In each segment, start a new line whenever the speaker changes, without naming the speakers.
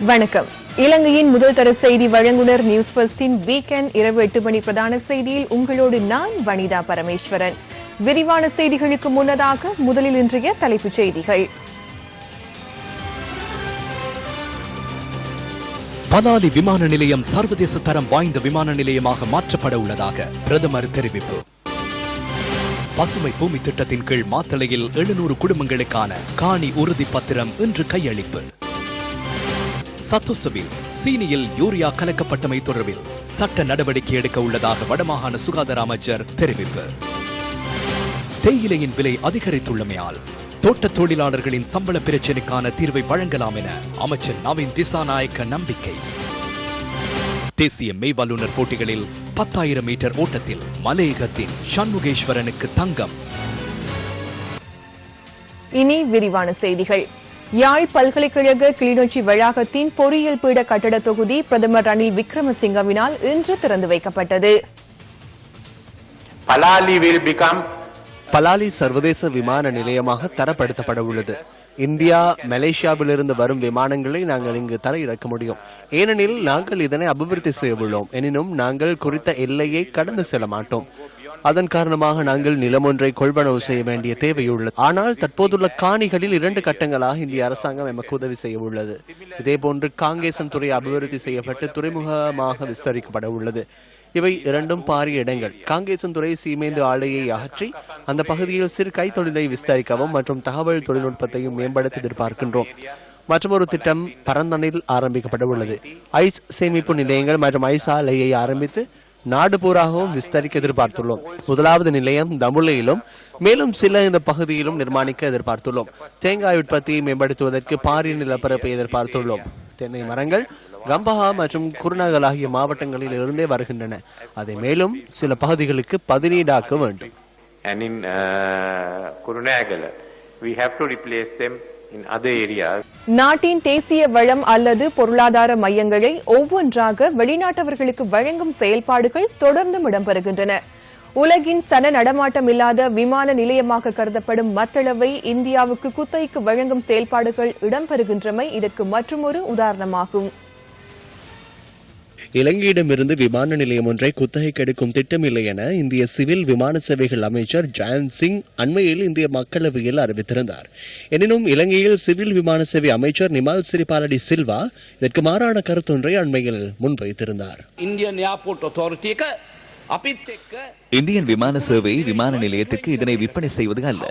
வணக்கம். இலங்கையின் முதல் தர செய்தி வழங்குனர் நியூஸ் ஃபர்ஸ்டின் வீக்கெண்ட் இரவு 8 மணி பிரதான செய்தியில் உங்களோடு நான் வனிதா பரமேஸ்வரன். விரிவான செய்திகளுக்கு முன்னதாக முதலில் இன்றைய தலைப்புச் செய்திகள்.
பலாலி விமான நிலையம் சர்வதேச தரம் வாய்ந்த விமான நிலையமாக மாற்றப்பட உள்ளதாக பிரதமர் தெரிவிப்பு. பசுமை பூமி திட்டத்தின் கீழ் மாத்தளையில் 700 குடும்பங்களுக்கான காணி உறுதி பத்திரம் இன்று கையளிப்பு. சத்துசவில் சீனியில் யூரியா கலக்கப்பட்டமை தொடர்பில் சட்ட நடவடிக்கை எடுக்க உள்ளதாக வடமாகாண சுகாதார அமைச்சர் தெரிவிப்பு. தேயிலையின் விலை அதிகரித்துள்ளமையால் தோட்ட தொழிலாளர்களின் சம்பள பிரச்சினைக்கான தீர்வை வழங்கலாம் என அமைச்சர் நவீன் திசாநாயக்க நம்பிக்கை. தேசிய மெய்வல்லுநர் போட்டிகளில் 10,000 மீட்டர் ஓட்டத்தில் மலையகத்தின் சண்முகேஸ்வரனுக்கு தங்கம்.
இனி விரிவான செய்திகள். யாழ் பல்கலைக்கழக கிளிநொச்சி வளாகத்தின் பொறியியல் பீட கட்டட தொகுதி பிரதமர் ரணில் விக்ரமசிங்கவினால் இன்று திறந்து வைக்கப்பட்டது.
பலாலி சர்வதேச விமான நிலையமாக தரப்படுத்தப்பட உள்ளது. இந்தியா மலேசியாவிலிருந்து வரும் விமானங்களை நாங்கள் இங்கு தரையிறக்க முடியும். ஏனெனில் நாங்கள் இதனை அபிவிருத்தி செய்ய உள்ளோம். எனினும் நாங்கள் குறித்த எல்லையை கடந்து செல்ல மாட்டோம். அதன் காரணமாக நாங்கள் நிலம் ஒன்றை கொள்வனவு செய்ய வேண்டிய தேவையுள்ளது. ஆனால் தற்போதுள்ள காணிகளில் 2 கட்டங்களாக இந்திய அரசாங்கம் எமக்கு உதவி செய்ய உள்ளது. இதேபோன்று காங்கேசன் துறை அபிவிருத்தி செய்யப்பட்டு துறைமுகமாக விஸ்தரிக்கப்பட உள்ளது. இவை 2 பாரிய இடங்கள். காங்கேசன் துறை சீமேந்து ஆலையை அகற்றி அந்த பகுதியில் சிறு கைத்தொழிலை விஸ்தரிக்கவும் மற்றும் தகவல் தொழில்நுட்பத்தையும் மேம்படுத்த எதிர்பார்க்கின்றோம். மற்றொரு திட்டம் பரந்தனில் ஆரம்பிக்கப்பட உள்ளது. ஐஸ் சேமிப்பு நிலையங்கள் மற்றும் ஐஸ் ஆலையை ஆரம்பித்து நாடு பூராகவும் விஸ்தரிக்க எதிர்பார்த்துள்ளோம். முதலாவது நிலையம் தமுலையிலும் மேலும் சில இந்த பகுதியிலும் நிர்மாணிக்க எதிர்பார்த்துள்ளோம். தேங்காய் உற்பத்தியை மேம்படுத்துவதற்கு பாரிய நிலப்பரப்பை எதிர்பார்த்துள்ளோம். தென்னை மரங்கள் கம்பஹா மற்றும் குருநாகல் ஆகிய மாவட்டங்களில் இருந்தே வருகின்றன. அதை மேலும் சில பகுதிகளுக்கு பதிலீடாக்க வேண்டும்.
நாட்டின் தேசிய வளம் அல்லது பொருளாதார மையங்களை ஒவ்வொன்றாக வெளிநாட்டவர்களுக்கு வழங்கும் செயல்பாடுகள் தொடர்ந்தும் இடம்பெறுகின்றன. உலகின் சன நடமாட்டம் இல்லாத விமான நிலையமாக கருதப்படும் மத்தளவை இந்தியாவுக்கு குத்தகைக்கு வழங்கும் செயல்பாடுகள் இடம்பெறுகின்றமை இதற்கு மற்றொரு உதாரணமாகும்.
இலங்கையிடமிருந்து விமான நிலையம் ஒன்றை குத்தகைக்கு எடுக்கும் திட்டமில்லை என இந்திய சிவில் விமான சேவைகள் அமைச்சர் ஜெயந்த் சிங் அண்மையில் இந்திய மக்களவையில் அறிவித்திருந்தார். எனினும் இலங்கையில் சிவில் விமான சேவை அமைச்சர் நிமால் சிறிபாலடி சில்வா இதற்கு மாறான கருத்தொன்றை அண்மையில் முன்வைத்திருந்தார்.
இந்தியன் விமான சேவை விமான நிலையத்திற்கு இதனை விற்பனை செய்வது அல்ல,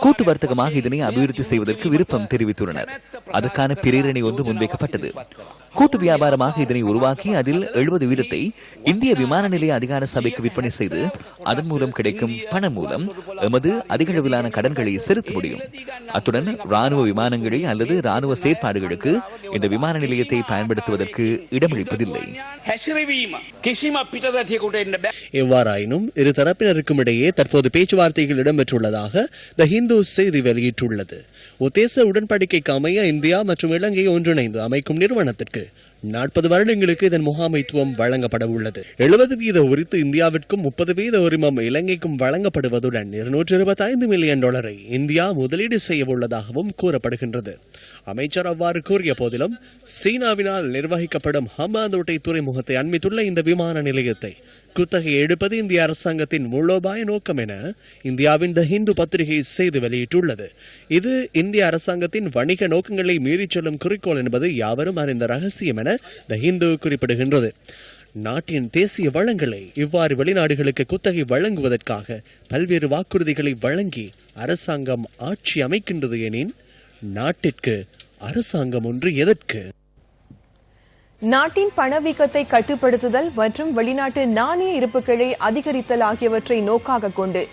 கூட்டு வர்த்தகமாக இதனை அபிவிருத்தி செய்வதற்கு விருப்பம் தெரிவித்துள்ளனர். அதற்கான பிரேரணை ஒன்று முன்வைக்கப்பட்டது. கூட்டு வியாபாரமாக இதனை உருவாக்கி அதில் 70% இந்திய விமான நிலைய அதிகார சபைக்கு விற்பனை செய்து அதன் மூலம் கிடைக்கும் பணம் மூலம் எமது அதிகளவிலான கடன்களை செலுத்த முடியும். அத்துடன் ராணுவ விமானங்களை அல்லது ராணுவ செயற்பாடுகளுக்கு இந்த விமான நிலையத்தை பயன்படுத்துவதற்கு இடமளிப்பதில்லை.
எவ்வாறாயினும் இரு தரப்பினருக்கும் இடையே தற்போது பேச்சுவார்த்தைகள் இடம்பெற்றுள்ளதாக தி ஹிந்து செய்தி வெளியிட்டுள்ளது. உத்தேச உடன்படிக்கைக்கு அமைய இந்தியா மற்றும் இலங்கை ஒன்றிணைந்து அமைக்கும் நிறுவனத்திற்கு 40 வருடங்களுக்கு இதன் முகாமைத்துவம் வழங்கப்பட உள்ளது. 70% உரித்து இந்தியாவிற்கும் 30% உரிமம் இலங்கைக்கும் வழங்கப்படுவதுடன் $225 மில்லியன் இந்தியா முதலீடு செய்ய உள்ளதாகவும் கூறப்படுகின்றது. அமைச்சர் அவ்வாறு கூறிய போதிலும் சீனாவினால் நிர்வகிக்கப்படும் ஹம்பாந்தோட்டை துறைமுகத்தை அண்மித்துள்ள இந்த விமான நிலையத்தை குத்தகை எடுப்பது இந்திய அரசாங்கத்தின் மூலோபாய நோக்கம் என இந்தியாவின் தி ஹிந்து பத்திரிகை செய்தி வெளியிட்டுள்ளது. இது இந்திய அரசாங்கத்தின் வணிக நோக்கங்களை மீறிச் செல்லும் குறிக்கோள் என்பது யாவரும் அறிந்த ரகசியம் என தி ஹிந்து குறிப்பிடுகின்றது. நாட்டின் தேசிய வளங்களை இவ்வாறு வெளிநாடுகளுக்கு குத்தகை வழங்குவதற்காக பல்வேறு வாக்குறுதிகளை வழங்கி அரசாங்கம் ஆட்சி அமைக்கின்றது எனின் நாட்டிற்கு அரசாங்கம் ஒன்று எதற்கு?
நாட்டின் பணவீக்கத்தை கட்டுப்படுத்துதல் மற்றும் வெளிநாட்டு நாணய இருப்புகளை அதிகரித்தல் ஆகியவற்றை நோக்காக கொண்டு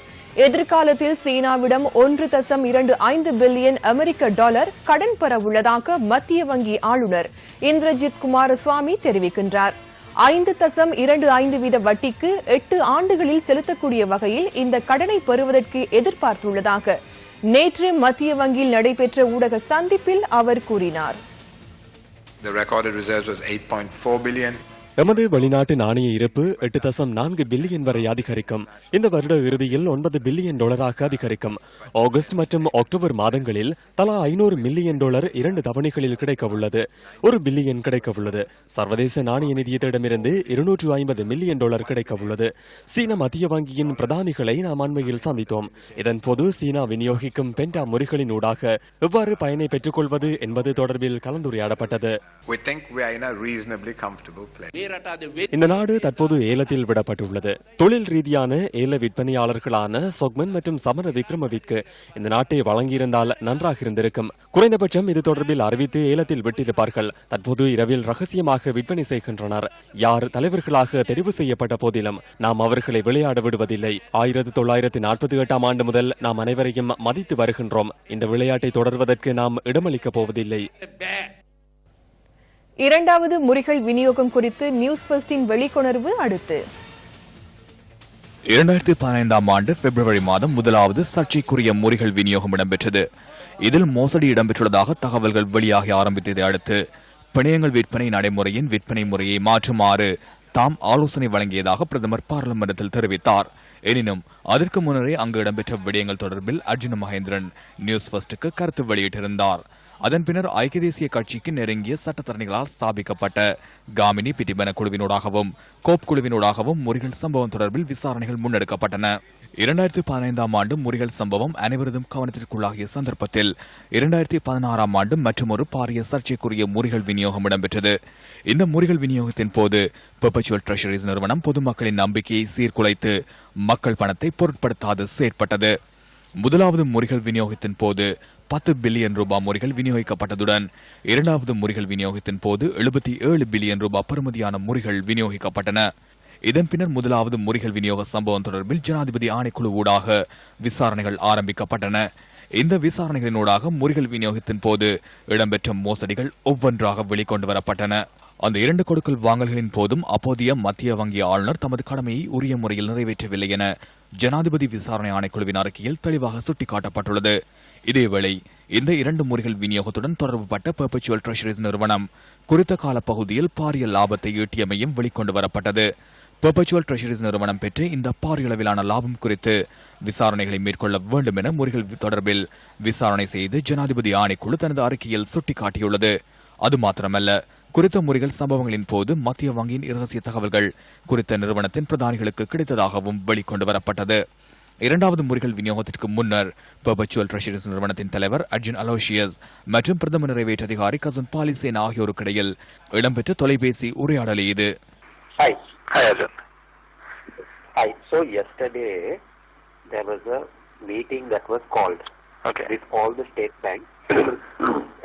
எதிர்காலத்தில் சீனாவிடம் 1.25 பில்லியன் அமெரிக்க டாலர் கடன் பெற உள்ளதாக மத்திய வங்கி ஆளுநர் இந்திரஜித் குமாரசுவாமி தெரிவிக்கின்றார். 5.25% வட்டிக்கு 8 ஆண்டுகளில் செலுத்தக்கூடிய வகையில் இந்த கடனை பெறுவதற்கு எதிர்பார்த்துள்ளதாக நேற்று மத்திய வங்கியில் நடைபெற்ற ஊடக சந்திப்பில் அவர் கூறினார்.
The recorded reserves was 8.4 billion. எமது வெளிநாட்டு நாணய இருப்பு 8.4 பில்லியன் வரை அதிகரிக்கும். இந்த வருட இறுதியில் 9 பில்லியன் டாலராக அதிகரிக்கும். ஆகஸ்ட் மற்றும் அக்டோபர் மாதங்களில் தலா 500 மில்லியன் டாலர் 2 தவணைகளில் கிடைக்க உள்ளது. 1 பில்லியன் கிடைக்க உள்ளது. சர்வதேச நாணய நிதியத்திடமிருந்து 250 மில்லியன் டாலர் கிடைக்க உள்ளது. சீன மத்திய வங்கியின் பிரதானிகளை நாம் அண்மையில் சந்தித்தோம். இதன்போது சீனா விநியோகிக்கும் பென்டா முறைகளின் ஊடாக எவ்வாறு பயனை பெற்றுக் கொள்வது என்பது தொடர்பில் கலந்துரையாடப்பட்டது. இந்த நாடு தற்போது ஏலத்தில் விடப்பட்டுள்ளது. தொழில் ரீதியான ஏல விற்பனையாளர்களான சொக்மன் மற்றும் சமர விக்ரமவிற்கு இந்த நாட்டை வழங்கியிருந்தால் நன்றாக இருந்திருக்கும். குறைந்தபட்சம் இது தொடர்பில் அறிவித்து ஏலத்தில் விட்டிருப்பார்கள். தற்போது இரவில் ரகசியமாக விற்பனை செய்கின்றனர். யார் தலைவர்களாக தெரிவு செய்யப்பட்ட போதிலும் நாம் அவர்களை விளையாட விடுவதில்லை. 1948 ஆண்டு முதல் நாம் அனைவரையும் மதித்து வருகின்றோம். இந்த விளையாட்டை தொடர்வதற்கு நாம் இடமளிக்கப் போவதில்லை.
இரண்டாவது முறிகள் விநியோகம் குறித்து நியூஸ் ஃபர்ஸ்டின் வெளிக்கொணர்வு அடுத்து.
2015 ஆண்டு பிப்ரவரி மாதம் முதலாவது சர்ச்சைக்குரிய முறிகள் விநியோகம் இடம்பெற்றது. இதில் மோசடி இடம்பெற்றுள்ளதாக தகவல்கள் வெளியாகி ஆரம்பித்ததை அடுத்து பிணையங்கள் விற்பனை நடைமுறையின் விற்பனை முறையை மாற்றுமாறு தாம் ஆலோசனை வழங்கியதாக பிரதமர் பாராளுமன்றத்தில் தெரிவித்தார். எனினும் அதற்கு முன்னரே அங்கு இடம்பெற்ற விடயங்கள் தொடர்பில் அர்ஜுன மகேந்திரன் நியூஸ் ஃபர்ஸ்டுக்கு கருத்து வெளியிட்டிருந்தார். அதன் பின்னர் ஐக்கிய தேசிய கட்சிக்கு நெருங்கிய சட்டத்தரணிகளால் ஸ்தாபிக்கப்பட்ட காமினி பிட்டிபன குழுவினூடாகவும் கோப் குழுவினூடாகவும் முறிகள் சம்பவம் தொடர்பில் விசாரணைகள் முன்னெடுக்கப்பட்டன. 2015 ஆண்டு முறிகள் சம்பவம் அனைவரதும் கவனத்திற்குள்ளாகிய சந்தர்ப்பத்தில் 2016 ஆண்டு மற்றொரு பாரிய சர்ச்சைக்குரிய முறிகள் விநியோகம் இடம்பெற்றது. இந்த முறிகள் விநியோகத்தின் போது பெர்பச்சுவல் ட்ரெஷரிஸ் நிறுவனம் பொதுமக்களின் நம்பிக்கையை சீர்குலைத்து மக்கள் பணத்தை பொருட்படுத்தாது செயற்பட்டது. முதலாவது முறிகள் விநியோகத்தின் போது 10 பில்லியன் ரூபாய் முறிகள் விநியோகிக்கப்பட்டதுடன் இரண்டாவது முறிகள் விநியோகத்தின் போது 77 பில்லியன் ரூபாய் பெறுமதியான முறிகள் விநியோகிக்கப்பட்டன. இதன் பின்னர் முதலாவது முறிகள் விநியோக சம்பவம் தொடர்பில் ஜனாதிபதி ஆணைக்குழு ஊடாக விசாரணைகள் ஆரம்பிக்கப்பட்டன. இந்த விசாரணைகளினூடாக முறிகள் விநியோகத்தின் போது இடம்பெற்ற மோசடிகள் ஒவ்வொன்றாக வெளிக்கொண்டு வரப்பட்டன. அந்த 2 கொடுக்கல் வாங்கல்களின் போதும் அப்போதைய மத்திய வங்கி ஆளுநர் தமது கடமையை உரிய முறையில் நிறைவேற்றவில்லை என ஜனாதிபதி விசாரணை ஆணைக்குழுவின் அறிக்கையில் தெளிவாக சுட்டிக்காட்டப்பட்டுள்ளது. இதேவேளை இந்த 2 முறிகள் விநியோகத்துடன் தொடர்புபட்ட பெர்பச்சுவல் ட்ரெஷரிஸ் நிறுவனம் குறித்த காலப்பகுதியில் பாரிய லாபத்தை ஈட்டியமையும் வெளிக்கொண்டு வரப்பட்டது. பெர்பச்சுவல் ட்ரெஷரிஸ் நிறுவனம் பெற்று இந்த பாரிய அளவிலான லாபம் குறித்து விசாரணைகளை மேற்கொள்ள வேண்டும் என முறிகள் தொடர்பில் விசாரணை செய்து ஜனாதிபதி ஆணைக்குழு தனது அறிக்கையில் சுட்டிக்காட்டியுள்ளது. அது மாத்திரமல்ல, குறித்த முறிகள் சம்பவங்களின் போது மத்திய வங்கியின் இரகசிய தகவல்கள் குறித்த நிறுவனத்தின் பிரதானிகளுக்கு கிடைத்ததாகவும் வெளிக்கொண்டு வரப்பட்டது. இரண்டாவது முறிகள் விநியோகத்திற்கு முன்னர் பெர்பச்சுவல் ட்ரெஷரிஸ் நிறுவனத்தின் தலைவர் அர்ஜுன் அலோசியஸ் மற்றும் பிரதம நிறைவேற்று அதிகாரி கசன் பாலிசேனா ஆகியோருக்கு இடையில் இடம்பெற்ற தொலைபேசி உரையாடல் இது.
Hi Arjun. Hi. So yesterday there was a meeting that was called with all the state banks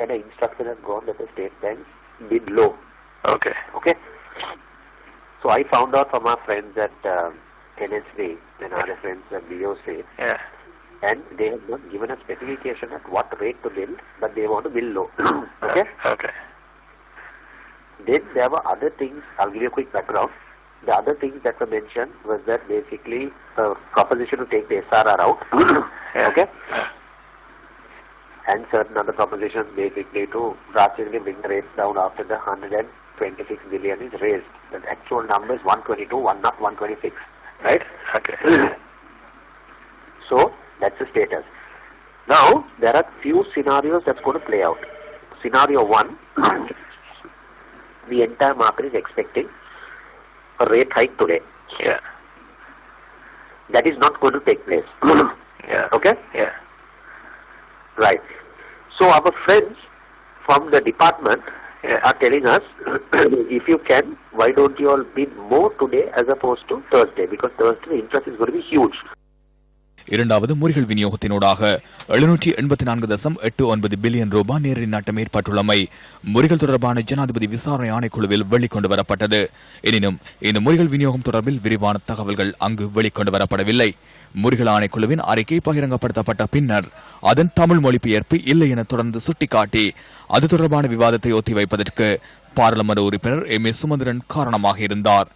and an instruction has gone that the state banks bid low. Okay. So I found out from our friends at NSB and our friends at BOC, and they have not given a specification at what rate to build, but they want to build low. Okay. Then there were other things. I'll give you a quick background. The other things that were mentioned was that basically a proposition to take the SRR out. Okay. And certain other propositions basically to drastically bring the rates down after the 126 billion is raised. The actual number is 122, not 126. Right? Okay. So that's the status. Now there are few scenarios that's going to play out. Scenario 1, the entire market is expecting a rate hike today. That is not going to take place. Okay? Right. So our friends from the department are telling us, if you can, why don't you all bid more today as opposed to Thursday? Because Thursday the interest is going to be huge.
இரண்டாவது முறிகள் விநியோகத்தினூடாக 784.89 billion ரூபாய் நேரடி நட்டம் ஏற்பட்டுள்ளமை முறிகள் தொடர்பான ஜனாதிபதி விசாரணை ஆணைக்குழுவில் வெளிக்கொண்டு வரப்பட்டது. எனினும் இந்த முறிகள் விநியோகம் தொடர்பில் விரிவான தகவல்கள் அங்கு வெளிக்கொண்டு வரப்படவில்லை. முறிகள் ஆணைக்குழுவின் அறிக்கை பகிரங்கப்படுத்தப்பட்ட பின்னர் அதன் தமிழ் மொழிபெயர்ப்பு இல்லை என தொடர்ந்து சுட்டிக்காட்டி அது தொடர்பான விவாதத்தை ஒத்திவைப்பதற்கு பாராளுமன்ற உறுப்பினர் எம் ஏ சுமந்திரன் காரணமாக இருந்தார்.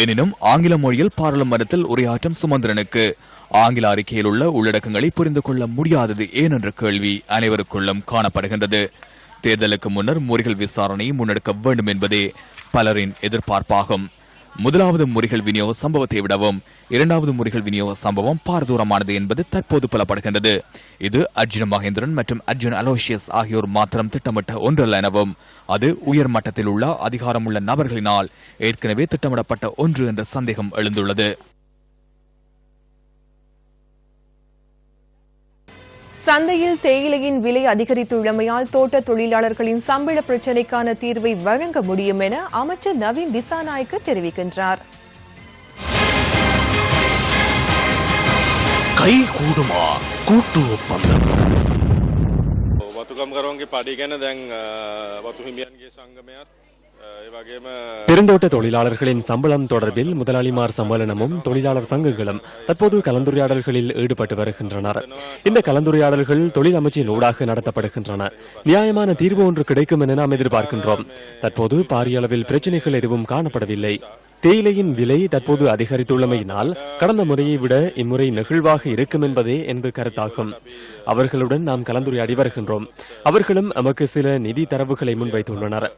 எனினும் ஆங்கில மொழியில் பாராளுமன்றத்தில் உரையாற்றும் சுமந்திரனுக்கு ஆங்கில அறிக்கையில் உள்ள உள்ளடக்கங்களை புரிந்து கொள்ள முடியாதது ஏனென்ற கேள்வி அனைவருக்குள்ளும் காணப்படுகின்றது.
தேர்தலுக்கு முன்னர் முறைகள் விசாரணையை முன்னெடுக்க வேண்டும் என்பதே பலரின் எதிர்பார்ப்பாகும். முதலாவது முறைகள் விநியோக சம்பவத்தை விடவும் இரண்டாவது முறைகள் விநியோக சம்பவம் பாரதூரமானது என்பது தற்போது புலப்படுகின்றது. இது அர்ஜுன் மகேந்திரன் மற்றும் அர்ஜுன் அலோசியஸ் ஆகியோர் மாத்திரம் திட்டமிட்ட ஒன்றல்ல எனவும் அது உயர் மட்டத்தில் உள்ள அதிகாரமுள்ள நபர்களினால் ஏற்கனவே திட்டமிடப்பட்ட ஒன்று என்ற சந்தேகம் எழுந்துள்ளது.
சந்தையில் தேயிலையின் விலை அதிகரித்துள்ளமையால் தோட்ட தொழிலாளர்களின் சம்பள பிரச்சினைக்கான தீர்வை வழங்க முடியும் என அமைச்சர் நவீன் திசாநாயக்க தெரிவிக்கின்றார்.
கைகூடுமா கூட்டு ஒப்பந்தம்?
பெருந்தோட்ட தொழிலாளர்களின் சம்பளம் தொடர்பில் முதலாளிமார் சம்மேளனமும் தொழிலாளர் சங்கங்களும் தற்போது கலந்துரையாடல்களில் ஈடுபட்டு வருகின்றனர். இந்த கலந்துரையாடல்கள் தொழில் அமைச்சின் ஊடாக நடத்தப்படுகின்றன. நியாயமான தீர்வு ஒன்று கிடைக்கும் என நாம் எதிர்பார்க்கின்றோம். தற்போது பாரிய அளவில் பிரச்சினைகள் எதுவும் காணப்படவில்லை. தேயிலையின் விலை தற்போது அதிகரித்துள்ளமையினால் கடந்த முறையை விட இம்முறை நெகிழ்வாக இருக்கும் என்பதே எனது கருத்தாகும். அவர்களுடன் நாம் கலந்துரையாடி வருகின்றோம். அவர்களும் நமக்கு சில நிதி தரவுகளை முன்வைத்துள்ளனர்.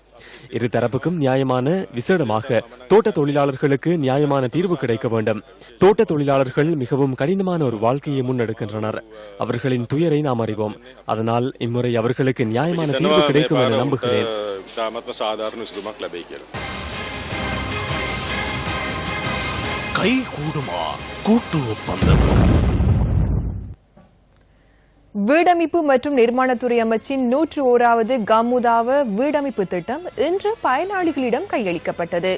இரு தரப்புக்கும் நியாயமான விசேடமாக தோட்ட தொழிலாளர்களுக்கு நியாயமான தீர்வு கிடைக்க வேண்டும். தோட்ட தொழிலாளர்கள் மிகவும் கடினமான ஒரு வாழ்க்கையை முன்னெடுக்கின்றனர். அவர்களின் துயரை நாம் அறிவோம். அதனால் இம்முறை அவர்களுக்கு நியாயமான தீர்வு கிடைக்கும் என நம்புகிறேன்.
கைகூடுமா கூட்டு ஒப்பந்தம்?
வீடமைப்பு மற்றும் நிர்மாணத்துறை அமைச்சின் 101வது கம்முதாவ வீடமைப்பு திட்டம் இன்று பயனாளிகளிடம் கையளிக்கப்பட்டது.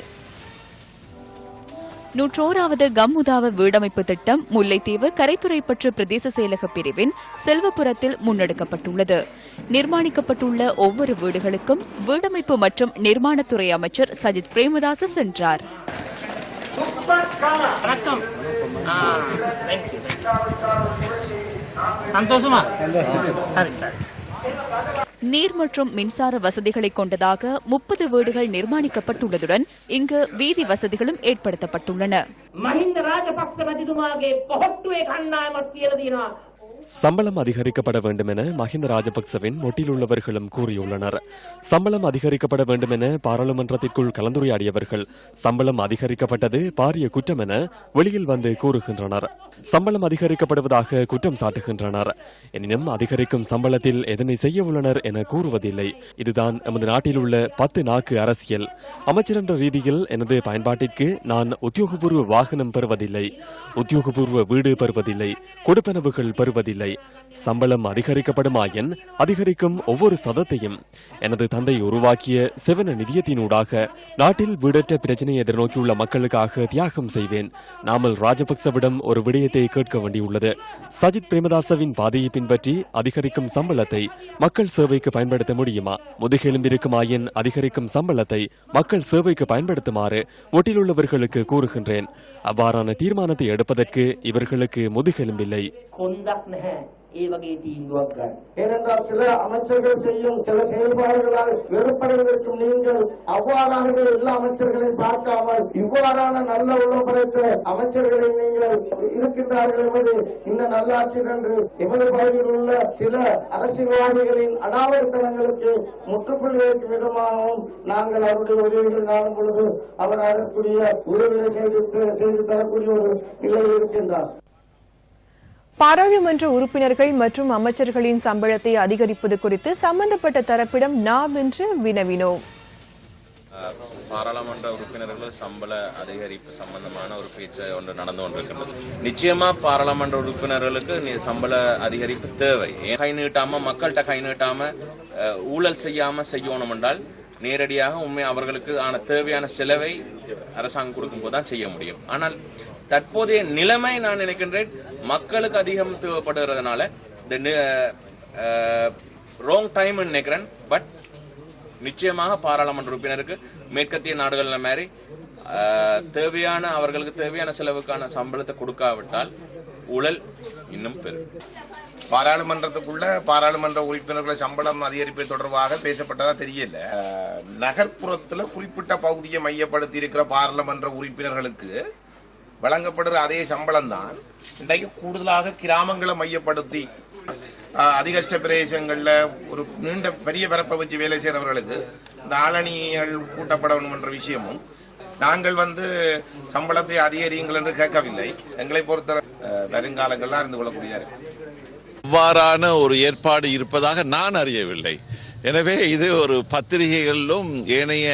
101வது கம்முதாவ வீடமைப்பு திட்டம் முல்லைத்தீவு கரைத்துறைப்பற்று பிரதேச செயலக பிரிவின் செல்வபுரத்தில் முன்னெடுக்கப்பட்டுள்ளது. நிர்மாணிக்கப்பட்டுள்ள ஒவ்வொரு வீடுகளுக்கும் வீடமைப்பு மற்றும் நிர்மாணத்துறை அமைச்சர் சஜித் பிரேமதாச சென்றார். நீர் மற்றும் மின்சார வசதிகளை கொண்டதாக 30 வீடுகள் நிர்மாணிக்கப்பட்டுள்ளதுடன் இங்கு வீதி வசதிகளும் ஏற்படுத்தப்பட்டுள்ளன.
சம்பளம் அதிகரிக்கப்பட வேண்டும் என மஹிந்த ராஜபக்சவின் மொட்டில் உள்ளவர்களும் கூறியுள்ளனர். சம்பளம் அதிகரிக்கப்பட வேண்டும் என பாராளுமன்றத்திற்குள் கலந்துரையாடியவர்கள் சம்பளம் அதிகரிக்கப்பட்டது பாரிய குற்றம் என வெளியில் வந்து கூறுகின்றனர். சம்பளம் அதிகரிக்கப்படுவதாக குற்றம் சாட்டுகின்றனர். எனினும் அதிகரிக்கும் சம்பளத்தில் எதனை செய்ய உள்ளனர் என கூறுவதில்லை. இதுதான் நமது நாட்டில் உள்ள 10 நாக்கு அரசியல். அமைச்சர் என்ற ரீதியில் எனது பயன்பாட்டிற்கு நான் உத்தியோகபூர்வ வாகனம் பெறுவதில்லை, உத்தியோகபூர்வ வீடு பெறுவதில்லை, கொடுப்பனவுகள் பெறுவதில்லை. சம்பளம் அதிகரிக்கப்படுமாயின் அதிகரிக்கும் ஒவ்வொரு சதத்தையும் எனது தந்தை உருவாக்கிய செவன நிதியத்தினூடாக நாட்டில் வீடற்ற பிரச்சனையை எதிர்நோக்கியுள்ள மக்களுக்காக தியாகம் செய்வேன். நாமல் ராஜபக்சவிடம் ஒரு விடயத்தை கேட்க வேண்டியுள்ளது. சஜித் பிரேமதாசவின் பாதையை பின்பற்றி அதிகரிக்கும் சம்பளத்தை மக்கள் சேவைக்கு பயன்படுத்த முடியுமா? முதுகெலும்பிருக்குமாயின் அதிகரிக்கும் சம்பளத்தை மக்கள் சேவைக்கு பயன்படுத்துமாறு ஒட்டிலுள்ளவர்களுக்கு கூறுகின்றேன். அவ்வாறான தீர்மானத்தை எடுப்பதற்கு இவர்களுக்கு முதுகெலும்பில்லை.
ஏனென்றால் சில அமைச்சர்கள் செய்யும் சில செயல்பாடுகளால் வெறுப்படைவதற்கும் நீங்கள் அவ்வாறானது எல்லா அமைச்சர்களையும் பார்க்காமல் இவ்வாறான நல்ல உள்ளம் படைத்த அமைச்சர்களை நீங்கள் இருக்கின்றார்கள் என்பது இந்த நல்லாட்சி என்று எமது பகுதியில் உள்ள சில அரசியல்வாதிகளின் அடாவடித்தனங்களுக்கு முற்றுப்புள்ளி வைக்கும் விதமாகவும் நாங்கள் அவருடைய உதவிகள் நாடும் பொழுது அவர் அதற்குரிய உதவிகளை செய்து தரக்கூடிய ஒரு நிலையில் இருக்கின்றார்.
பாராளுமன்ற உறுப்பினர்கள் மற்றும் அமைச்சர்களின் சம்பளத்தை அதிகரிப்பது குறித்து சம்பந்தப்பட்ட தரப்பிடம் நாம் இன்று வினவினோம்.
பாராளுமன்ற உறுப்பினர்கள் சம்பள அதிகரிப்பு சம்பந்தமான ஒரு பேச்சு ஒன்று நடந்து கொண்டிருக்கின்றது. நிச்சயமா பாராளுமன்ற உறுப்பினர்களுக்கு சம்பள அதிகரிப்பு தேவை. கை நீட்டாம மக்கள்கிட்ட கை நீட்டாம ஊழல் செய்யாம செய்யணும் என்றால் நேரடியாக உண்மை அவர்களுக்கு ஆன தேவையான செலவை அரசாங்கம் கொடுக்கும் போதுதான் செய்ய முடியும். ஆனால் தற்போதைய நிலைமை நான் நினைக்கின்றேன் மக்களுக்கு அதிகம் தேவைப்படுகிறதுனால ராங் டைம் நினைக்கிறேன். பட் நிச்சயமாக பாராளுமன்ற உறுப்பினருக்கு மேற்கத்திய நாடுகள் மாதிரி தேவையான அவர்களுக்கு தேவையான செலவுக்கான சம்பளத்தை கொடுக்காவிட்டால் ஊழல் இன்னும் பெரும்.
பாராளுமன்றத்துக்குள்ள பாராளுமன்ற உறுப்பினர்களை சம்பளம் அதிகரிப்பு தொடர்பாக பேசப்பட்டதா தெரியல. நகர்ப்புறத்துல குறிப்பிட்ட பகுதியை மையப்படுத்தி இருக்கிற பாராளுமன்ற உறுப்பினர்களுக்கு வழங்கப்படுற அதே சம்பளம் தான் இன்றைக்கு கூடுதலாக கிராமங்களை மையப்படுத்தி அதிகஷ்ட பிரதேசங்கள்ல ஒரு நீண்ட பெரிய பரப்பை வச்சு வேலை செய்யறவர்களுக்கு இந்த ஆளணிகள் கூட்டப்பட வேண்டும் என்ற விஷயமும் நாங்கள் சம்பளத்தை அதிகரியுங்கள் என்று கேட்கவில்லை. எங்களை பொறுத்த வருங்காலங்கள்லாம் அறிந்து கொள்ளக்கூடியது.
இவ்வாறான ஒரு ஏற்பாடு இருப்பதாக நான் அறியவில்லை. எனவே இது ஒரு பத்திரிகைகளிலும் ஏனைய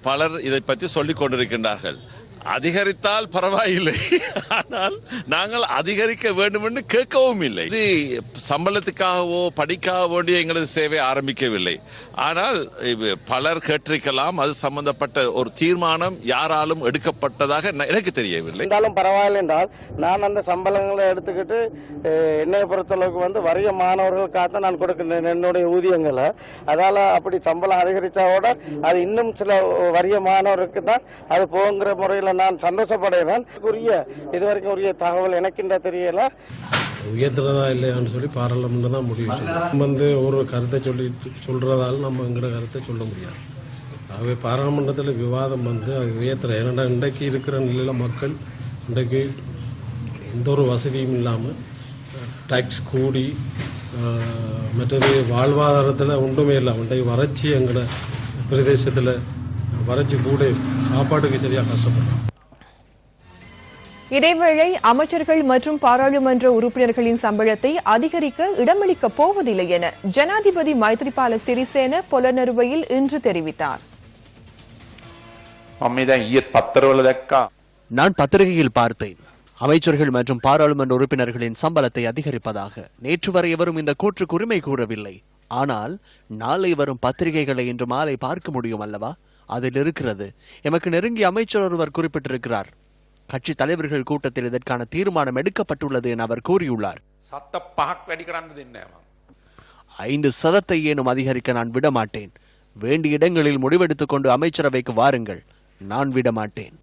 பலர் இதை பற்றி சொல்லிக் கொண்டிருக்கின்றார்கள். அதிகரித்தால் பரவாயில்லை, ஆனால் நாங்கள் அதிகரிக்க வேண்டும் என்று கேட்கவும் இல்லை. இது சம்பளத்துக்காகவோ படிக்காக வேண்டிய எங்களது சேவை ஆரம்பிக்கவில்லை. ஆனால் பலர் கேட்டிருக்கலாம். அது சம்பந்தப்பட்ட ஒரு தீர்மானம் யாராலும் எடுக்கப்பட்டதாக எனக்கு தெரியவில்லை.
இருந்தாலும் பரவாயில்லை என்றால் நான் அந்த சம்பளங்களை எடுத்துக்கிட்டு என்னை பொறுத்தளவுக்கு வறிய மாணவர்களுக்காக நான் கொடுக்கின்றேன் என்னுடைய ஊதியங்களை. அதால அப்படி சம்பளம் அதிகரித்தாவோட அது இன்னும் சில வறிய மாணவருக்கு தான் அது போங்கிற முறையில் நான் சந்தோஷப்படுகிறேன். இதுவரைக்கும் உரிய தகவல் எனக்கு தெரியல.
உயர்த்துறதா இல்லையான்னு சொல்லி பாராளுமன்றம் தான் முடிவு செய்யும். ஒரு கருத்தை சொல்றதால நம்ம எங்கிற கருத்தை சொல்ல முடியாது. ஆகவே பாராளுமன்றத்தில் விவாதம் அது உயர்த்துற. ஏன்னா இன்றைக்கு இருக்கிற நிலையில மக்கள் இன்றைக்கு எந்த ஒரு வசதியும் இல்லாமல் டாக்ஸ் கூடி மற்றது வாழ்வாதாரத்தில் ஒன்றுமே இல்லாமல் இன்றைக்கு வறட்சி எங்களோட பிரதேசத்தில் வறட்சி கூட சாப்பாட்டுக்கு சரியாக கஷ்டப்படுறோம்.
இதேவேளை அமைச்சர்கள் மற்றும் பாராளுமன்ற உறுப்பினர்களின் சம்பளத்தை அதிகரிக்க இடமளிக்கப் போவதில்லை என ஜனாதிபதி மைத்ரிபால சிறிசேன பொலனறுவையில் இன்று தெரிவித்தார்.
நான் பத்திரிகையில் பார்த்தேன் அமைச்சர்கள் மற்றும் பாராளுமன்ற உறுப்பினர்களின் சம்பளத்தை அதிகரிப்பதாக. நேற்று வரை எவரும் இந்த கூற்றுக்கு உரிமை கூறவில்லை. ஆனால் நாளை வரும் பத்திரிகைகளை இன்று மாலை பார்க்க முடியும் அல்லவா? அதில் இருக்கிறது. எமக்கு நெருங்கிய அமைச்சர் ஒருவர் குறிப்பிட்டிருக்கிறார். கட்சி தலைவர்கள் கூட்டத்தில் இதற்கான தீர்மானம் எடுக்கப்பட்டுள்ளது என அவர் கூறியுள்ளார். 5% ஏனும் அதிகரிக்க நான் விடமாட்டேன். வேண்டிய இடங்களில் முடிவெடுத்துக் கொண்டு அமைச்சரவைக்கு வாருங்கள். நான் விடமாட்டேன்.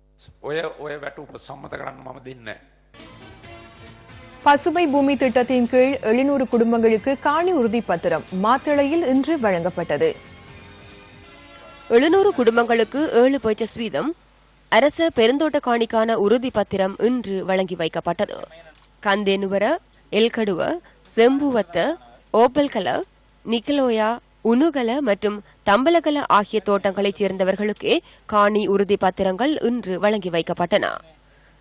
பசுமை பூமி திட்டத்தின் கீழ் 700 குடும்பங்களுக்கு காணி உறுதி பத்திரம் மாத்தளையில் இன்று வழங்கப்பட்டது.
700 குடும்பங்களுக்கு 7% வீதம் அரச பெருந்தோட்ட காணிக்கான உறுதி பத்திரம் இன்று வழங்கி வைக்கப்பட்டது. கந்தேனுவர, எல்கடுவ, செம்புவத்த, ஓப்பல்கல, நிக்கலோயா, உணுகல மற்றும் தம்பலகல ஆகிய தோட்டங்களைச் சேர்ந்தவர்களுக்கே காணி உறுதி பத்திரங்கள் இன்று வழங்கி வைக்கப்பட்டன.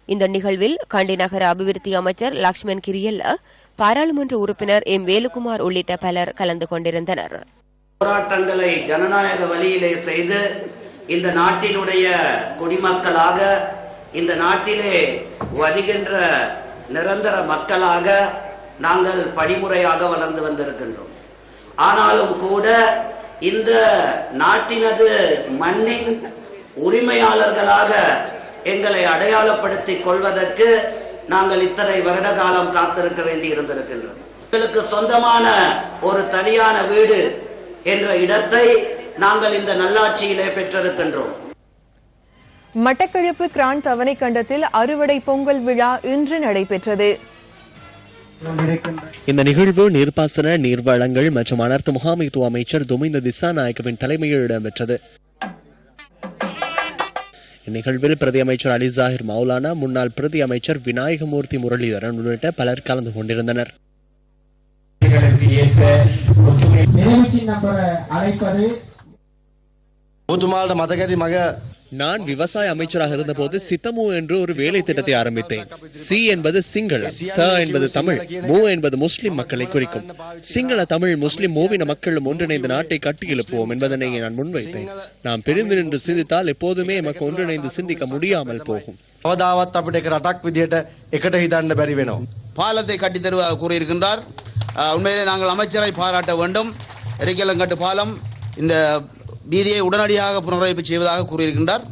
இந்த நிகழ்வில் கண்டி நகர அபிவிருத்தி அமைச்சர் லக்ஷ்மண் கிரியல்ல, பாராளுமன்ற உறுப்பினர் எம் வேலுக்குமார் உள்ளிட்ட பலர் கலந்து கொண்டிருந்தனர்.
போராட்டங்களை ஜனநாயக வழியிலே செய்து இந்த நாட்டினுடைய குடிமக்களாக, இந்த நாட்டிலே வருகின்ற நிரந்தர மக்களாக நாங்கள் படிமுறையாக வளர்ந்து வந்திருக்கின்றோம். ஆனாலும் கூட இந்த நாட்டினது மண்ணின் உரிமையாளர்களாக எங்களை அடையாளப்படுத்திக் கொள்வதற்கு நாங்கள் இத்தனை வருட காலம் காத்திருக்க வேண்டி இருந்திருக்கின்றோம். எங்களுக்கு சொந்தமான ஒரு தனியான வீடு என்ற இடத்தை நாங்கள் இந்த நல்லாட்சியிலே பெற்றிருக்கின்றோம்.
மட்டக்களப்பு கிரான் தவணை கண்டத்தில் அறுவடை பொங்கல் விழா இன்று நடைபெற்றது.
இந்த நிகழ்வு நீர்ப்பாசன, நீர்வளங்கள் மற்றும் அனர்த்த முகாமைத்துவ அமைச்சர் துமிந்த திசாநாயக்கவின் தலைமையில் இடம்பெற்றது. இந்நிகழ்வில் பிரதி அமைச்சர் அலி ஜாஹிர் மௌலானா, முன்னாள் பிரதி அமைச்சர் விநாயகமூர்த்தி முரளிதரன் உள்ளிட்ட பலர் கலந்து கொண்டிருந்தனர். நான் விவசாய அமைச்சராக இருந்தபோது சித்தமு என்று ஒரு வேலை திட்டத்தை ஆரம்பித்தேன். சி என்பது சிங்கள, த என்பது தமிழ், மூ என்பது முஸ்லிம் மக்களை குறிக்கும். சிங்கள, தமிழ், முஸ்லிம் மூவின மக்களும் ஒன்றிணைந்து நாட்டை கட்டியெழுப்புவோம் என்பதனை நான் முன்வைத்தேன். நாம் பிரிந்து நின்று சிந்தித்தால் எப்போதுமே நமக்கு ஒன்றிணைந்து சிந்திக்க முடியாமல் போகும்.
பாலத்தை கட்டி தருவதாக கூறியிருக்கின்றார். உண்மையிலே நாங்கள் அமைச்சரை பாராட்ட வேண்டும். எரிக்கலங்கட்டு பாலம் இந்த வீதியை உடனடியாக புனரமைப்பு செய்வதாக கூறியிருக்கின்றார்.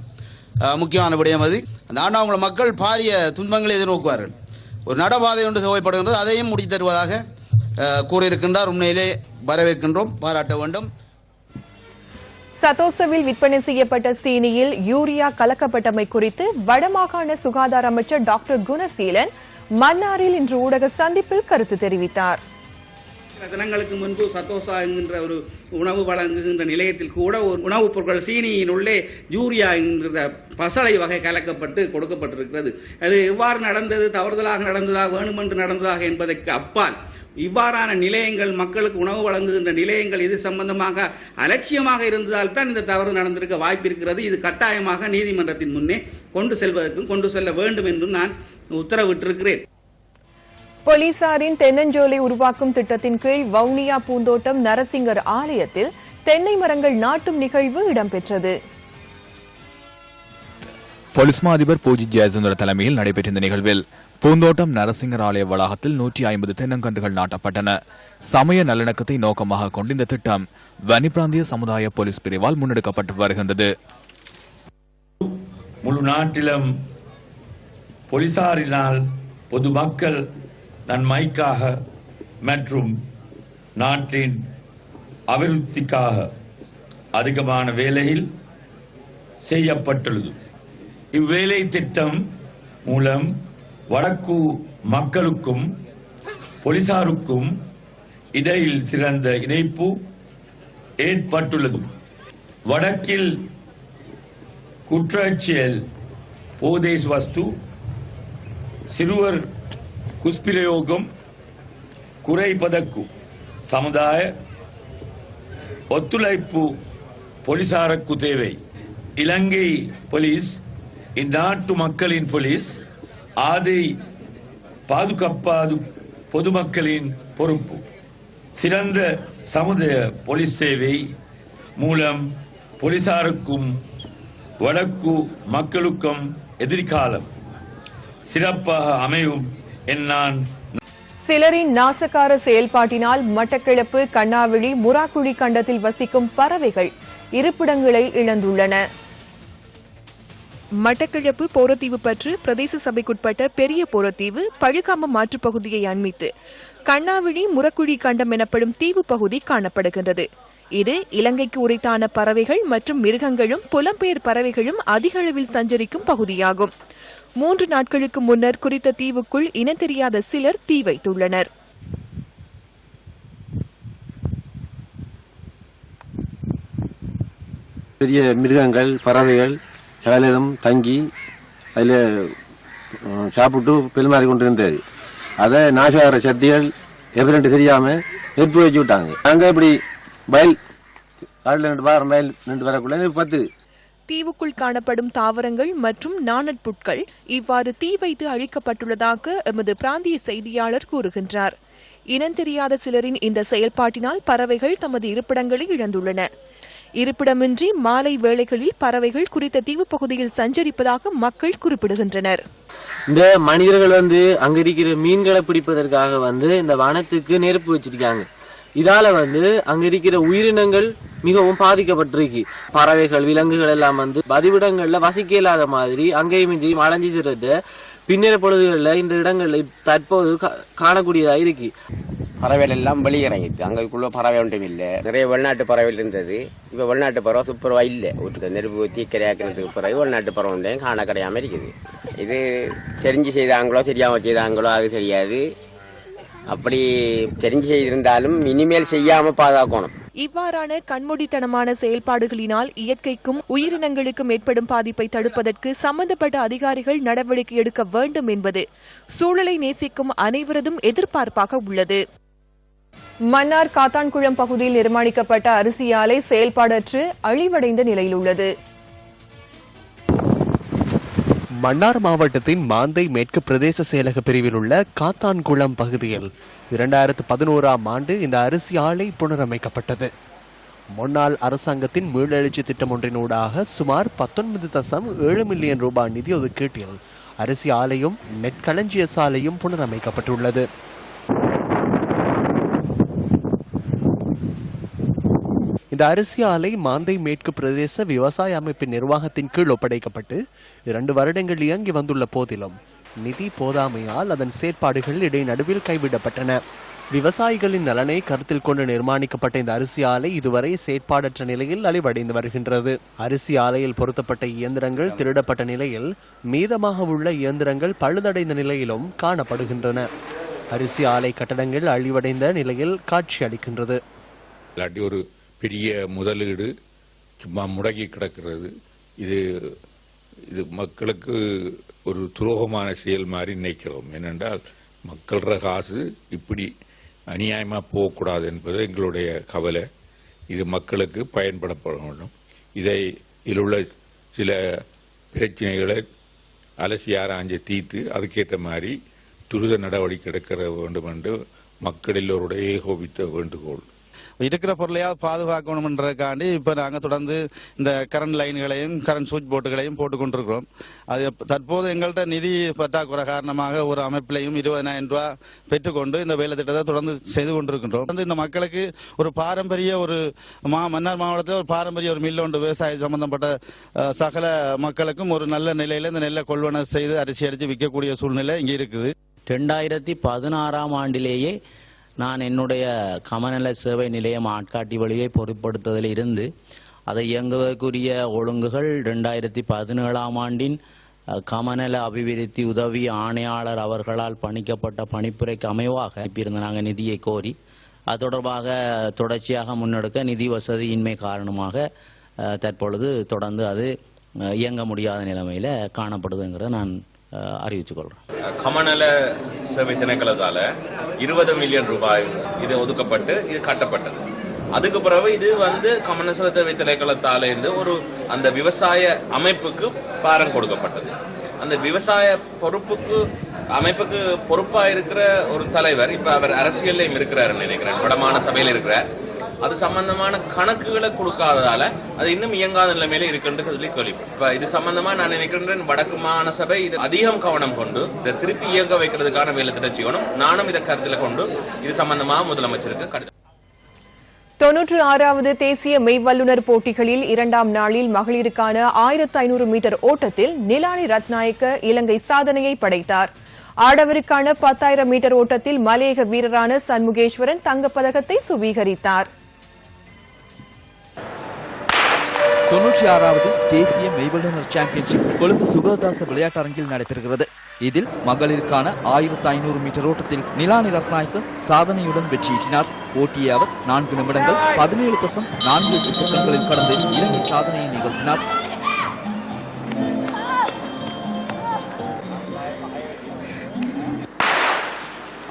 முக்கியமான விடயம் அது. அந்த ஆண்டாங்குள மக்கள் பாரிய துன்பங்களை எதிர்நோக்குவார்கள். ஒரு நடபாதை ஒன்று தேவைப்படுகின்றது, அதையும் முடித்து தருவதாக கூறியிருக்கின்றார். உண்மையிலே வரவேற்கின்றோம், பாராட்ட வேண்டும்.
சதோசவில் விற்பனை செய்யப்பட்ட சீனியில் யூரியா கலக்கப்பட்டமை குறித்து வடமாகாண சுகாதார அமைச்சர் டாக்டர் குணசீலன் மன்னாரில் இன்று ஊடக சந்திப்பில் கருத்து தெரிவித்தார்.
சில தினங்களுக்கு முன்பு சத்தோசா என்கின்ற ஒரு உணவு வழங்குகின்ற நிலையத்தில் கூட ஒரு உணவுப் பொருட்கள் சீனியின் உள்ளே யூரியா என்கிற பசலை வகை கலக்கப்பட்டு கொடுக்கப்பட்டிருக்கிறது. அது எவ்வாறு நடந்தது, தவறுதலாக நடந்ததா, வேணுமென்று நடந்ததாக என்பதற்கு அப்பால் இவ்வாறான நிலையங்கள், மக்களுக்கு உணவு வழங்குகின்ற நிலையங்கள் இது சம்பந்தமாக அலட்சியமாக இருந்ததால் தான் இந்த தவறு நடந்திருக்க வாய்ப்பிருக்கிறது. இது கட்டாயமாக நீதிமன்றத்தின் முன்னே கொண்டு செல்ல வேண்டும் என்றும் நான் உத்தரவிட்டிருக்கிறேன்.
போலீசாரின் தென்னஞ்சோலை உருவாக்கும் திட்டத்தின் கீழ் வவுனியா பூந்தோட்டம் நரசிங்கர் ஆலயத்தில் தென்னை மரங்கள் நாட்டும் நிகழ்வு இடம்பெற்றது.
போலீஸ் மா அதிபர் பூஜி ஜெயசுந்தர தலைமையில் நடைபெற்ற இந்த நிகழ்வில் பூந்தோட்டம் நரசிங்கர் ஆலய வளாகத்தில் 150 தென்னங்கன்றுகள் நாட்டப்பட்டன. சமய நல்லிணக்கத்தை நோக்கமாக கொண்டு இந்த திட்டம் வன்னி பிராந்திய சமுதாய போலீஸ் பிரிவால் முன்னெடுக்கப்பட்டு வருகின்றது.
முழு நாட்டிலும் போலீசாரினால் பொதுமக்கள் நன்மைக்காக மற்றும் நாட்டின் அபிவிருத்திக்காக அதிகமான வேலையில் செய்யப்பட்டுள்ளது. இவ்வேலை திட்டம் மூலம் வடக்கு மக்களுக்கும் போலீசாருக்கும் இடையில் சிறந்த இணைப்பு ஏற்பட்டுள்ளது. வடக்கில் குற்றச்செயல், போதைஸ் வஸ்து, சிறுவர் குஷ்பிரயோகம் குறைப்பதற்கு சமுதாய ஒத்துழைப்பு போலீசாருக்கு தேவை. இலங்கை போலீஸ் இந்நாட்டு மக்களின் போலீஸ், அதை பாதுகாப்பது பொதுமக்களின் பொறுப்பு. சிறந்த சமுதாய போலீஸ் சேவை மூலம் போலீசாருக்கும் வடக்கு மக்களுக்கும் எதிர்காலம் சிறப்பாக அமையும் என்னான்.
சிலரின் நாசகார செயல்பாட்டினால் மட்டக்களப்பு, கண்ணாவிழி, முராக்குழி கண்டத்தில் வசிக்கும் பறவைகள் இருப்பிடங்களை இழந்துள்ளன. மட்டக்களப்பு போரத்தீவு பற்று பிரதேச சபைக்குட்பட்ட பெரிய போரத்தீவு பழுகாம மாற்றுப்பகுதியை அண்மித்து கண்ணாவிழி, முரக்குழி கண்டம் எனப்படும் தீவு பகுதி காணப்படுகின்றது. இது இலங்கைக்கு உரித்தான பறவைகள் மற்றும் மிருகங்களும் புலம்பெயர் பறவைகளும் அதிக அளவில் சஞ்சரிக்கும் பகுதியாகும். 3 நாட்களுக்கு முன்னர் குறித்த தீவுக்குள் இனந்தெரியாத சிலர் தீ வைத்துள்ளனர்.
பெரிய மிருகங்கள், பறவைகள் சகலம் தங்கி அதில் சாப்பிட்டு பெருமாறி கொண்டு இருந்தது. அதை நாசகார சக்திகள் எவ்வளவு தெரியாம நெருப்பு வச்சு விட்டாங்க. நாங்க இப்படி வயல் காட்டில் 2 வாரம் வயல் 2 வரக்குள்ள 10
தீவுக்குள் காணப்படும் தாவரங்கள் மற்றும் நாணற்புட்கள் இவ்வாறு தீ வைத்து அழிக்கப்பட்டுள்ளதாக எமது பிராந்திய செய்தியாளர் கூறுகின்றார். இனந்தெரியாத சிலரின் இந்த செயல்பாட்டினால் பறவைகள் தமது இருப்பிடங்களை இழந்துள்ளன. இருப்பிடமின்றி மாலை வேளைகளில் பறவைகள் குறித்த தீவு பகுதியில் சஞ்சரிப்பதாக மக்கள் குறிப்பிடுகின்றனர்.
இந்த மனிதர்கள் அங்க இருக்கிற மீன்களை பிடிப்பதற்காக இந்த வனத்துக்கு நெருப்பு வச்சிருக்காங்க. இதால அங்க இருக்கிற உயிரினங்கள் மிகவும் பாதிக்கப்பட்டிருக்கு. பறவைகள், விலங்குகள் எல்லாம் பதிவிடங்கள்ல வசிக்க இல்லாத மாதிரி அங்கேயும் இங்கேயும் அலைஞ்சு திறது பின்னர பொழுதுகளில் இந்த இடங்கள்ல தற்போது காணக்கூடியதா இருக்கு.
பறவைகள் எல்லாம் வெளியிறங்கிட்டு அங்குள்ள பறவை ஒன்றும் இல்லை. நிறைய வெளிநாட்டு பறவைகள் இருந்தது. இப்ப வெளிநாட்டு பறவை சூப்பரவா இல்லை. வீட்டுக்கு நெருப்பு தீக்கரையாக்கிறதுக்கு பிறகு வெளிநாட்டு பறவை ஒன்றையும் காண கிடையாம இருக்குது. இது தெரிஞ்சு செய்தாங்களோ தெரியாம செய்தாங்களோ அது தெரியாது. அப்படி தெரிஞ்சு செய்திருந்தாலும் இனிமேல் செய்யாம பாதுகாக்கணும்.
இவ்வாறான கண்மூடித்தனமான செயல்பாடுகளினால் இயற்கைக்கும் உயிரினங்களுக்கும் ஏற்படும் பாதிப்பை தடுப்பதற்கு சம்பந்தப்பட்ட அதிகாரிகள் நடவடிக்கை எடுக்க வேண்டும் என்பது சூழலை நேசிக்கும் அனைவரதும் எதிர்பார்ப்பாக உள்ளது. மன்னார் காத்தான்குளம் பகுதியில் நிர்மாணிக்கப்பட்ட அரிசி ஆலை செயல்பாடற்று அழிவடைந்த நிலையில் உள்ளது.
மன்னார் மாவட்டத்தின் மாந்தை மேற்கு பிரதேச செயலக பிரிவில் உள்ள காத்தான்குளம் பகுதியில் 2011ஆம் ஆண்டு இந்த அரிசி ஆலை புனரமைக்கப்பட்டது. முன்னாள் அரசாங்கத்தின் மீளெழுச்சி திட்டம் ஒன்றினூடாக சுமார் 19.7 மில்லியன் ரூபாய் நிதி ஒதுக்கீட்டில் அரிசி ஆலையும் நெற்களஞ்சிய சாலையும் புனரமைக்கப்பட்டுள்ளது. இந்த அரிசி ஆலை மாந்தை மேற்கு பிரதேச விவசாய அமைப்பின் நிர்வாகத்தின் கீழ் ஒப்படைக்கப்பட்டு 2 வருடங்கள் இயங்கி வந்துள்ள போதிலும் நிதி போதாமையால் அதன் செயற்பாடுகள் இடைநடுவில் கைவிடப்பட்டன. விவசாயிகளின் நலனை கருத்தில் கொண்டு நிர்மாணிக்கப்பட்ட இந்த அரிசி ஆலை இதுவரை செயற்பாடற்ற நிலையில் அழிவடைந்து வருகின்றது. அரிசி ஆலையில் பொருத்தப்பட்ட இயந்திரங்கள் திருடப்பட்ட நிலையில் மீதமாக உள்ள இயந்திரங்கள் பழுதடைந்த நிலையிலும் காணப்படுகின்றன. அரிசி ஆலை கட்டடங்கள் அழிவடைந்த நிலையில் காட்சி அளிக்கின்றது.
ஒரு பெரிய முதலீடு சும்மா முடங்கி கிடக்கிறது. இது மக்களுக்கு ஒரு துரோகமான செயல் மாதிரி நினைக்கிறோம். ஏனென்றால் மக்களோட காசு இப்படி அநியாயமா போகக்கூடாது என்பது எங்களுடைய கவலை. இது மக்களுக்கு பயன்படப்பட வேண்டும். இதில் உள்ள சில பிரச்சனைகளை அலசி ஆராய்ஞ்சு தீர்த்து அதுக்கேற்ற மாதிரி துரித நடவடிக்கை எடுக்க வேண்டும் என்று மக்கள் எல்லோருடைய ஏகோபித்த வேண்டுகோள்.
இருக்கிற பொருளையாவது பாதுகாக்கணும்ன்றதுக்காண்டி இப்போ நாங்கள் தொடர்ந்து இந்த கரண்ட் லைன்களையும் கரண்ட் சுவிட்ச் போர்டுகளையும் போட்டு கொண்டிருக்கிறோம். அது தற்போது எங்கள்கிட்ட நிதி பற்றாக்குறை காரணமாக ஒரு அமைப்பிலையும் 20,000 ரூபாய் பெற்றுக்கொண்டு இந்த வேலை திட்டத்தை தொடர்ந்து செய்து கொண்டிருக்கின்றோம். இந்த மக்களுக்கு ஒரு பாரம்பரிய ஒரு மன்னார் மாவட்டத்தில் ஒரு பாரம்பரிய ஒரு மில் ஒன்று விவசாய சம்பந்தப்பட்ட சகல மக்களுக்கும் ஒரு நல்ல நிலையில இந்த நெல்லை கொள்வன செய்து அரிசி அரிச்சு விற்கக்கூடிய சூழ்நிலை இங்கே இருக்குது.
2016 ஆண்டிலேயே நான் என்னுடைய கமநல சேவை நிலையம் ஆட்காட்டி வழியை பொருட்படுத்துவதில் இருந்து அதை இயங்குவதற்குரிய ஒழுங்குகள் 2017 ஆண்டின் கமநல அபிவிருத்தி உதவி ஆணையாளர் அவர்களால் பணிக்கப்பட்ட பணிப்புரைக்கு அமைவாக இருந்த நாங்கள் நிதியை கோரி அது தொடர்பாக தொடர்ச்சியாக முன்னெடுக்க நிதி வசதியின்மை காரணமாக தற்பொழுது தொடர்ந்து அது இயங்க முடியாத நிலைமையில காணப்படுதுங்கிறத நான் அறிவித்துக் கொள்றேன்.
கமநல சேவை திணைக்களத்தால 20 மில்லியன் ரூபாய் இது ஒதுக்கப்பட்டு இது கட்டப்பட்டது. அதுக்கு பிறகு இது கமநல சேவை திணைக்களத்தால இருந்து ஒரு அந்த விவசாய அமைப்புக்கு பாரம் கொடுக்கப்பட்டது. அந்த விவசாய அமைப்புக்கு பொறுப்பா இருக்கிற ஒரு தலைவர் இப்ப அவர் அரசியல்லையும் இருக்கிறாருன்னு நினைக்கிறேன், வடமான சபையில இருக்கிறார். அது சம்பந்தமான கணக்குகளை கொடுக்காததால அது இன்னும் இயங்காத நிலைமையில இருக்குன்னு சொல்லி கேள்விப்பட்டேன். இப்ப இது சம்பந்தமா நான் நினைக்கின்றேன் வடக்கு மாகாண சபை இது அதிகம் கவனம் கொண்டு இதை திருப்பி இயங்க வைக்கிறதுக்கான வேலை திட்டம் செய்யணும். நானும் இதை கருத்தில் கொண்டு இது சம்பந்தமா முதலமைச்சருக்கு கடிதம்.
96வது தேசிய மெய்வல்லுநர் போட்டிகளில் 2ஆம் நாளில் மகளிருக்கான 1500 மீட்டர் ஓட்டத்தில் நிலானி ரத்நாயக்க இலங்கை சாதனையை படைத்தார். ஆடவருக்கான 10,000 மீட்டர் ஓட்டத்தில் மலையக வீரரான சண்முகேஸ்வரன் தங்கப்பதக்கத்தை சுவீகரித்தார்.
96வது தேசிய மெய்வல்லுநர் சாம்பியன்ஷிப் கொழும்பு சுகதாச விளையாட்டரங்கில் நடைபெறுகிறது. இதில் மகளிருக்கான 1500 மீட்டர் ஓட்டத்தில் நிலானி ரத்நாயக்க சாதனையுடன் வெற்றியீட்டினார். போட்டியை அவர் 4 நிமிடங்கள் 17.48 செகண்ட்களில் கடந்து இலங்கை சாதனையை நிகழ்த்தினார்.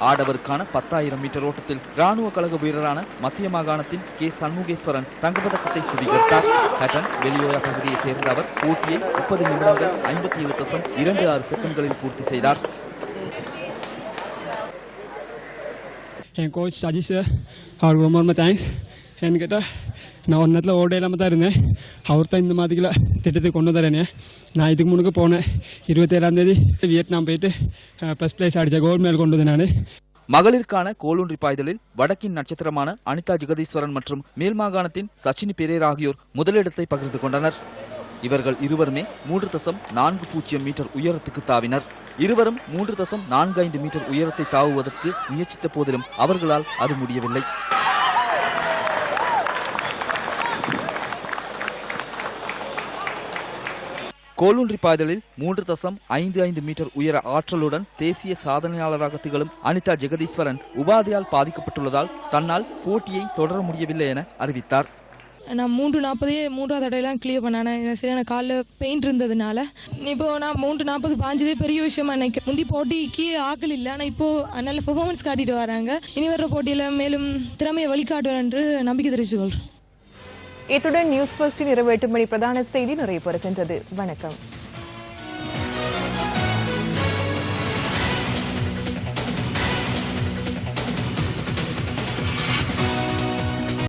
ஆடவருக்கான 10,000 மீட்டர் ஓட்டத்தில் ராணுவ கழக வீரரான மத்திய மாகாணத்தின் கே சண்முகேஸ்வரன் தங்கப்பதக்கத்தை சுவீகரித்தார். ஹட்டன் வெளியோயா பகுதியை சேர்ந்த அவர் போட்டியை 30 நிமிடங்கள் 57.26 செகண்ட்களில் பூர்த்தி செய்தார்.
என் கோச் சஜிஷ் அவருக்கு ரொம்ப ரொம்ப தேங்க்ஸ். என்கிட்ட நான் ஒரு நேரத்தில் ஓட இல்லாமல் தான் இருந்தேன். அவர் தான் இந்த மாதிரில திட்டத்தை கொண்டு வந்தேன். நான் இதுக்கு முன்னுக்கு போனேன் 27ஆம் தேதி வியட்நாம் போயிட்டு ஃபர்ஸ்ட் பிளேஸ் அடித்த கோல்டு மெடல் கொண்டு வந்தேன் நான்.
மகளிருக்கான கோலூன்றி பாய்தலில் வடக்கின் நட்சத்திரமான அனிதா ஜெகதீஸ்வரன் மற்றும் மேல் மாகாணத்தின் சச்சினி பெரேரா ஆகியோர் முதலிடத்தை பகிர்ந்து கொண்டனர். இவர்கள் இருவருமே 3.40 மீட்டர் உயரத்துக்கு தாவினர். இருவரும் 3.45 மீட்டர் உயரத்தை தாவுவதற்கு முயற்சித்த போதிலும் அவர்களால் அது முடியவில்லை. கோலூன்றி பாய்தலில் 3.55 மீட்டர் உயர ஆற்றலுடன் தேசிய சாதனையாளராக திகழும் அனிதா ஜெகதீஸ்வரன் உபாதையால் பாதிக்கப்பட்டுள்ளதால் தன்னால் போட்டியை தொடர முடியவில்லை என அறிவித்தார்.
நான் 3:40 3ஆவது தடையெல்லாம் கிளியர் பண்ணேன். சரியான காலில் பெயிண்ட் இருந்ததுனால இப்போ நான் 3:40 பாஞ்சதே பெரிய விஷயமா நினைக்கிறேன். முந்தி போட்டிக்கு ஆக்கள் இல்லை, ஆனால் இப்போ நல்ல பெர்ஃபார்மன்ஸ் காட்டிட்டு வராங்க. இனி வர்ற போட்டியில் மேலும் திறமையை வழிகாட்டுவார் என்று நம்பிக்கை தெரிவித்துக்கொள்கிறேன்.
இத்துடன் நியூஸ் ஃபர்ஸ்டின் இரவு 8 மணி பிரதான செய்தி நிறைவு பெறுகின்றது. வணக்கம்.